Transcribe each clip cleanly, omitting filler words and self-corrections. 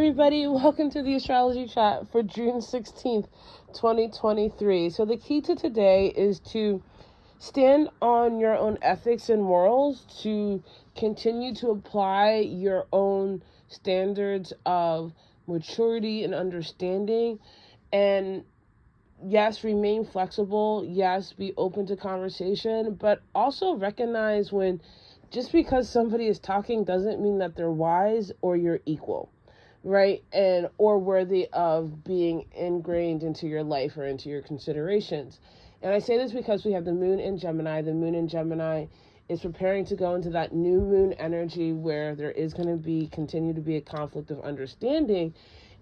everybody, welcome to the Astrology Chat for June 16th, 2023. So the key to today is to stand on your own ethics and morals, to continue to apply your own standards of maturity and understanding, and yes, remain flexible, yes, be open to conversation, but also recognize when just because somebody is talking doesn't mean that they're wise or you're equal, right? And or worthy of being ingrained into your life or into your considerations. And I say this because we have the moon in Gemini. The moon in Gemini is preparing to go into that new moon energy where there is going to continue to be a conflict of understanding.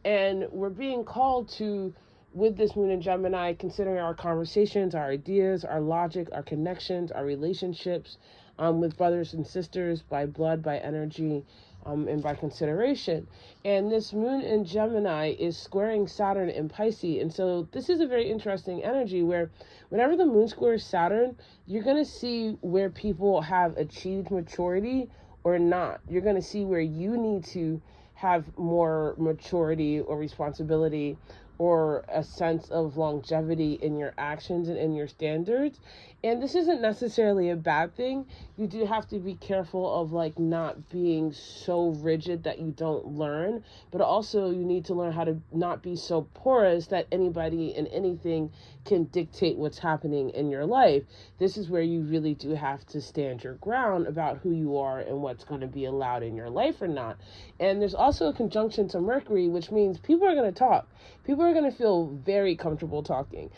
And we're being called to, with this moon in Gemini, considering our conversations, our ideas, our logic, our connections, our relationships with brothers and sisters by blood, by energy, and by consideration. And this moon in Gemini is squaring Saturn in Pisces. And so this is a very interesting energy where whenever the moon squares Saturn, you're going to see where people have achieved maturity or not. You're going to see where you need to have more maturity or responsibility or a sense of longevity in your actions and in your standards. And this isn't necessarily a bad thing. You do have to be careful of not being so rigid that you don't learn, but also you need to learn how to not be so porous that anybody and anything can dictate what's happening in your life. This is where you really do have to stand your ground about who you are and what's going to be allowed in your life or not. And there's also a conjunction to Mercury, which means people are going to talk. People are going to feel very comfortable talking.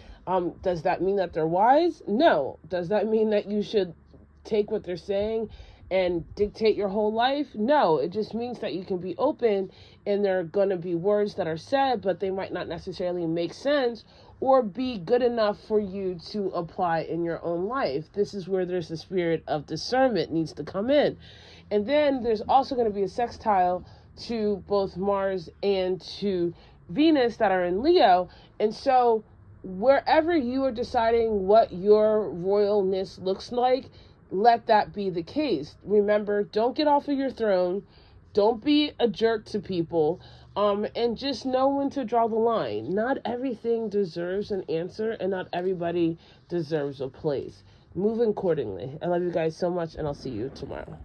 Does that mean that they're wise? No. Does that mean that you should take what they're saying and dictate your whole life? No. It just means that you can be open, and there are going to be words that are said, but they might not necessarily make sense or be good enough for you to apply in your own life. This is where there's the spirit of discernment needs to come in. And then there's also going to be a sextile to both Mars and to Venus that are in Leo. And so wherever you are deciding what your royalness looks like, let that be the case. Remember, don't get off of your throne. Don't be a jerk to people. And just know when to draw the line. Not everything deserves an answer, and not everybody deserves a place. Move accordingly. I love you guys so much, and I'll see you tomorrow.